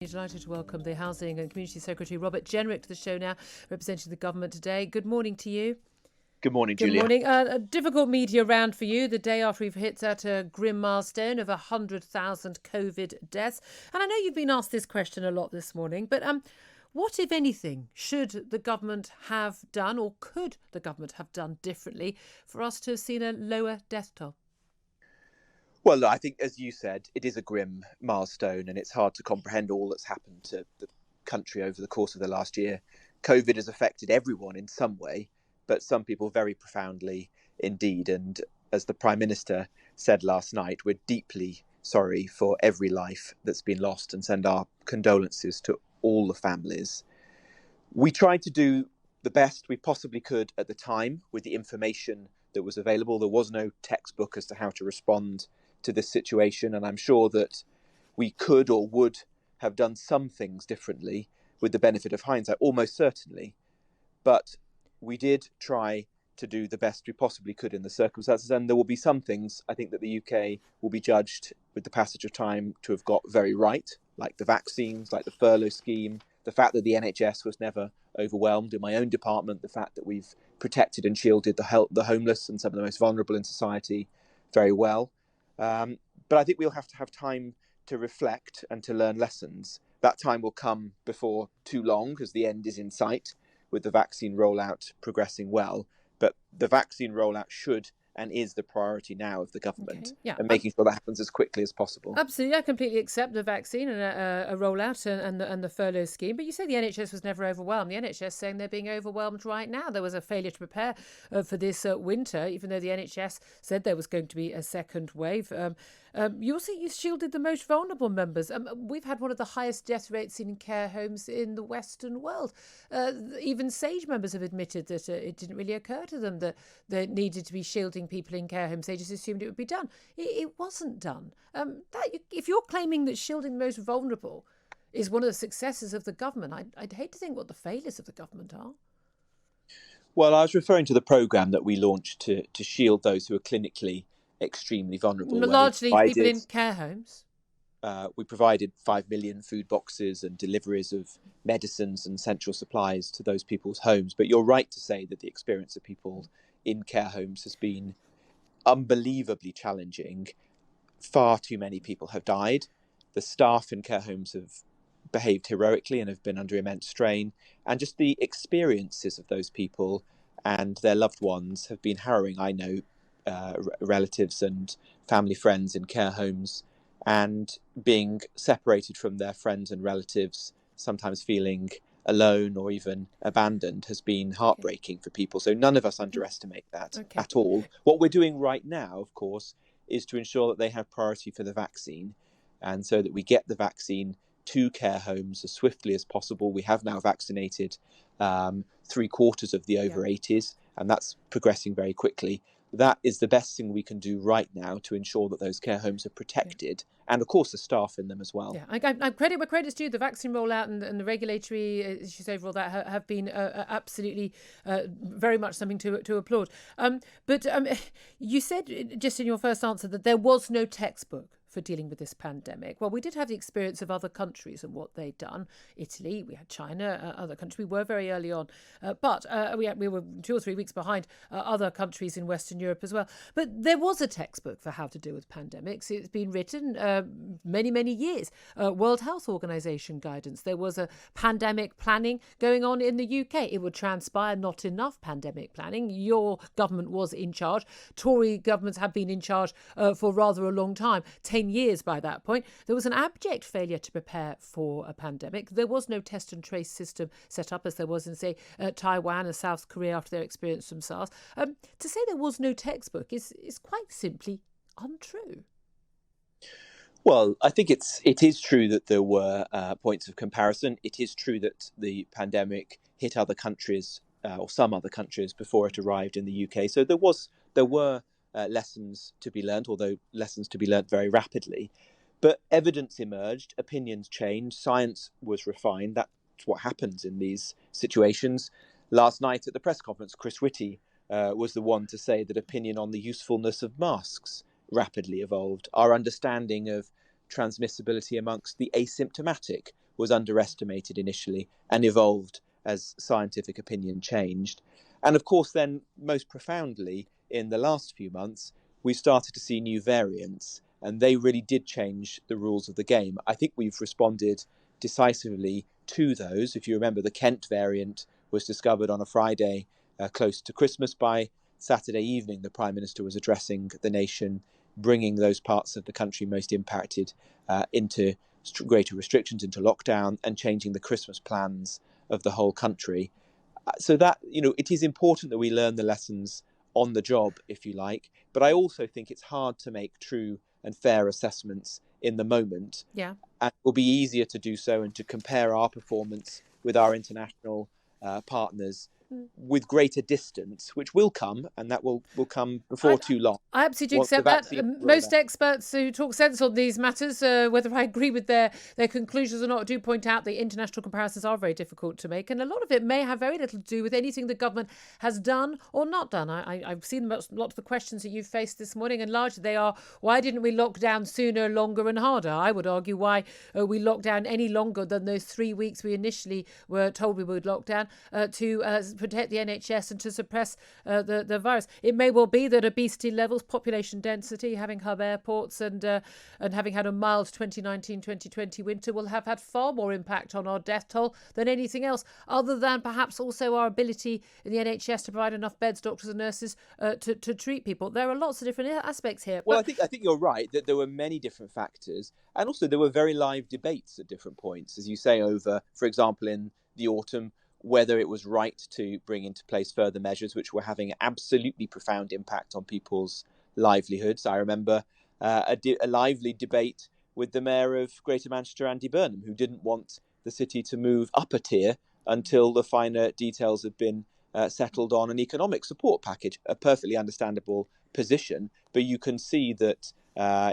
Delighted to welcome the Housing and Community Secretary Robert Jenrick to the show now, representing the government today. Good morning to you. Good morning, Good Julia. morning. A difficult media round for you the day after we've hit that grim milestone of 100,000 COVID deaths. And I know you've been asked this question a lot this morning, but what, if anything, should the government have done, or could the government have done differently for us to have seen a lower death toll? Well, I think, as you said, it is a grim milestone, and it's hard to comprehend all that's happened to the country over the course of the last year. COVID has affected everyone in some way, but some people very profoundly indeed. And as the Prime Minister said last night, we're deeply sorry for every life that's been lost and send our condolences to all the families. We tried to do the best we possibly could at the time with the information that was available. There was no textbook as to how to respond to this situation, and I'm sure that we could or would have done some things differently with the benefit of hindsight, almost certainly. But we did try to do the best we possibly could in the circumstances, and there will be some things I think that the UK will be judged with the passage of time to have got very right, like the vaccines, like the furlough scheme, the fact that the NHS was never overwhelmed. In my own department, the fact that we've protected and shielded the homeless and some of the most vulnerable in society very well. But I think we'll have to have time to reflect and to learn lessons. That time will come before too long, because the end is in sight with the vaccine rollout progressing well. But the vaccine rollout should and is the priority now of the government, and making sure that happens as quickly as possible. Absolutely, I completely accept the vaccine and a rollout and the furlough scheme. But you say the NHS was never overwhelmed. The NHS saying they're being overwhelmed right now. There was a failure to prepare for this winter, even though the NHS said there was going to be a second wave. You also shielded the most vulnerable members. We've had one of the highest death rates in care homes in the Western world. Even SAGE members have admitted that it didn't really occur to them that they needed to be shielding people in care homes. They just assumed it would be done. It wasn't done. If you're claiming that shielding the most vulnerable is one of the successes of the government, I'd hate to think what the failures of the government are. Well, I was referring to the programme that we launched to shield those who are clinically extremely vulnerable. Largely people in care homes. We provided 5 million food boxes and deliveries of medicines and essential supplies to those people's homes. But you're right to say that the experience of people in care homes has been unbelievably challenging. Far too many people have died. The staff in care homes have behaved heroically and have been under immense strain. And just the experiences of those people and their loved ones have been harrowing. I know relatives and family friends in care homes, and being separated from their friends and relatives, sometimes feeling alone or even abandoned, has been heartbreaking for people. So none of us underestimate that at all. What we're doing right now, of course, is to ensure that they have priority for the vaccine, and so that we get the vaccine to care homes as swiftly as possible. We have now vaccinated 3/4 of the over 80s, and that's progressing very quickly. That is the best thing we can do right now to ensure that those care homes are protected, and of course the staff in them as well. Yeah, I credit where credit's due. The vaccine rollout and the regulatory issues overall that have been absolutely very much something to applaud. But you said just in your first answer that there was no textbook for dealing with this pandemic. Well, we did have the experience of other countries and what they'd done. Italy, we had China, other countries. We were very early on, but we were 2 or 3 weeks behind other countries in Western Europe as well. But there was a textbook for how to deal with pandemics. It's been written many, many years. World Health Organization guidance. There was a pandemic planning going on in the UK. It would transpire not enough pandemic planning. Your government was in charge. Tory governments have been in charge for rather a long time. 10 years by that point. There was an abject failure to prepare for a pandemic. There was no test and trace system set up as there was in, say, Taiwan and South Korea after their experience from SARS. To say there was no textbook is quite simply untrue. Well, I think it is true that there were points of comparison. It is true that the pandemic hit other countries or some other countries before it arrived in the UK. So there were lessons to be learnt, although lessons to be learnt very rapidly. But evidence emerged, opinions changed, science was refined. That's what happens in these situations. Last night at the press conference, Chris Whitty was the one to say that opinion on the usefulness of masks rapidly evolved. Our understanding of transmissibility amongst the asymptomatic was underestimated initially and evolved as scientific opinion changed. And of course, then most profoundly in the last few months, we started to see new variants, and they really did change the rules of the game. I think we've responded decisively to those. If you remember, the Kent variant was discovered on a Friday close to Christmas. By Saturday evening, the Prime Minister was addressing the nation, bringing those parts of the country most impacted into greater restrictions, into lockdown, and changing the Christmas plans of the whole country. So that, it is important that we learn the lessons on the job, if you like. But I also think it's hard to make true and fair assessments in the moment. Yeah. And it will be easier to do so and to compare our performance with our international partners with greater distance, which will come, and that will come before too long. I absolutely do accept that. Most experts who talk sense on these matters, whether I agree with their conclusions or not, do point out the international comparisons are very difficult to make, and a lot of it may have very little to do with anything the government has done or not done. I've seen lots of the questions that you've faced this morning, and largely they are, why didn't we lock down sooner, longer and harder? I would argue why we locked down any longer than those 3 weeks we initially were told we would lock down to protect the NHS and to suppress the virus. It may well be that obesity levels, population density, having hub airports and having had a mild 2019-2020 winter will have had far more impact on our death toll than anything else, other than perhaps also our ability in the NHS to provide enough beds, doctors and nurses to treat people. There are lots of different aspects here. Well, I think you're right that there were many different factors, and also there were very live debates at different points, as you say, over, for example, in the autumn, whether it was right to bring into place further measures which were having absolutely profound impact on people's livelihoods. I remember a lively debate with the Mayor of Greater Manchester, Andy Burnham, who didn't want the city to move up a tier until the finer details had been settled on an economic support package. A perfectly understandable position, but you can see that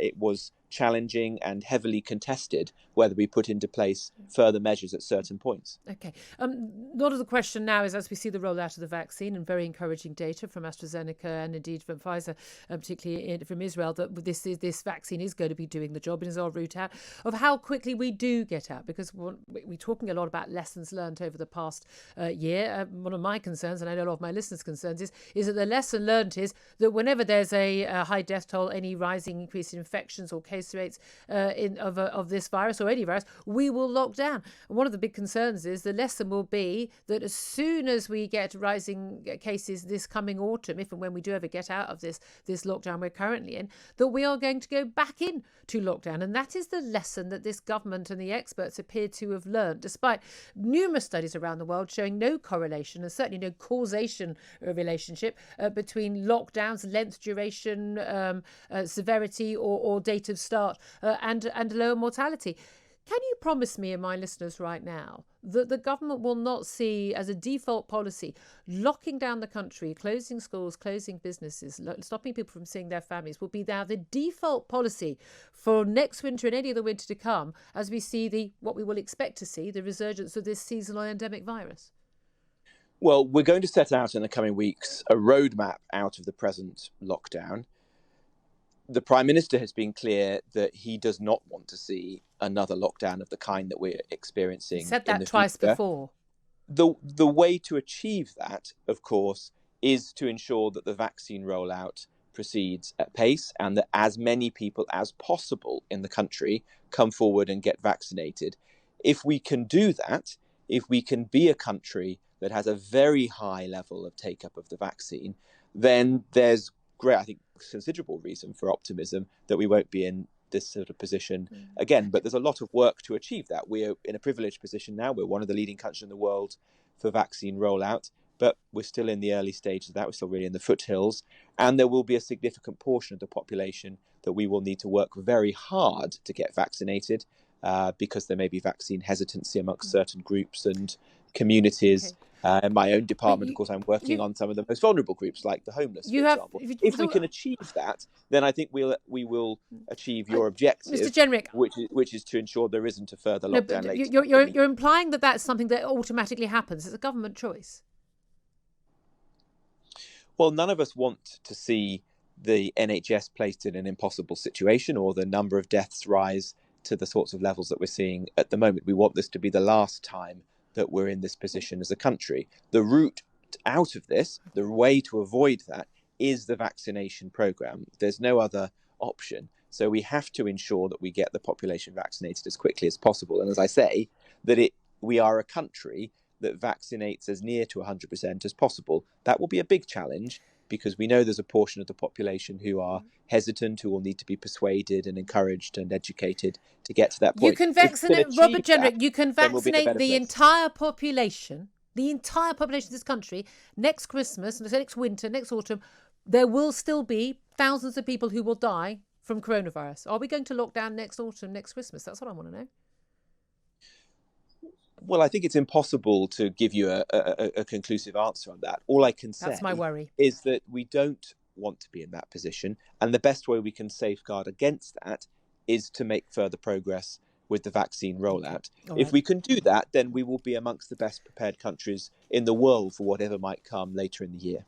it was challenging and heavily contested whether we put into place further measures at certain points. Okay. A lot of the question now is, as we see the rollout of the vaccine and very encouraging data from AstraZeneca and indeed from Pfizer, particularly from Israel, that this vaccine is going to be doing the job and is our route out, of how quickly we do get out. Because we're talking a lot about lessons learned over the past year. One of my concerns, and I know a lot of my listeners' concerns, is that the lesson learned is that whenever there's a high death toll, any rising increase in infections or case rates of this virus or any virus, we will lock down. And one of the big concerns is the lesson will be that as soon as we get rising cases this coming autumn, if and when we do ever get out of this lockdown we're currently in, that we are going to go back in to lockdown. And that is the lesson that this government and the experts appear to have learned, despite numerous studies around the world showing no correlation and certainly no causation relationship between lockdowns, length, duration, severity or date of start and lower mortality. Can you promise me and my listeners right now that the government will not see as a default policy locking down the country, closing schools, closing businesses, stopping people from seeing their families will be now the default policy for next winter and any other winter to come, as we see what we will expect to see, the resurgence of this seasonal endemic virus? Well, we're going to set out in the coming weeks a roadmap out of the present lockdown. The Prime Minister has been clear that he does not want to see another lockdown of the kind that we're experiencing. He said that twice before. The way to achieve that, of course, is to ensure that the vaccine rollout proceeds at pace and that as many people as possible in the country come forward and get vaccinated. If we can do that, if we can be a country that has a very high level of take-up of the vaccine, then there's great, I think, considerable reason for optimism that we won't be in this sort of position again. But there's a lot of work to achieve that. We're in a privileged position now. We're one of the leading countries in the world for vaccine rollout, but we're still in the early stages of that. We're still really in the foothills. And there will be a significant portion of the population that we will need to work very hard to get vaccinated because there may be vaccine hesitancy amongst certain groups and communities. Okay. In my own department, of course, I'm working on some of the most vulnerable groups, like the homeless, for example. If we can achieve that, then I think we will achieve your objective, Mr. Jenrick, which is to ensure there isn't a further lockdown later. You're implying that that's something that automatically happens. It's a government choice. Well, none of us want to see the NHS placed in an impossible situation or the number of deaths rise to the sorts of levels that we're seeing at the moment. We want this to be the last time that we're in this position as a country. The route out of this, the way to avoid that, is the vaccination program. There's no other option. So we have to ensure that we get the population vaccinated as quickly as possible. And as I say, that we are a country that vaccinates as near to 100% as possible. That will be a big challenge, because we know there's a portion of the population who are hesitant, who will need to be persuaded and encouraged and educated to get to that point. You can vaccinate, Robert Jenrick, you can vaccinate the entire population of this country next Christmas, next winter, next autumn. There will still be thousands of people who will die from coronavirus. Are we going to lock down next autumn, next Christmas? That's what I want to know. Well, I think it's impossible to give you a conclusive answer on that. All I can say That's my worry. is that we don't want to be in that position. And the best way we can safeguard against that is to make further progress with the vaccine rollout. If we can do that, then we will be amongst the best prepared countries in the world for whatever might come later in the year.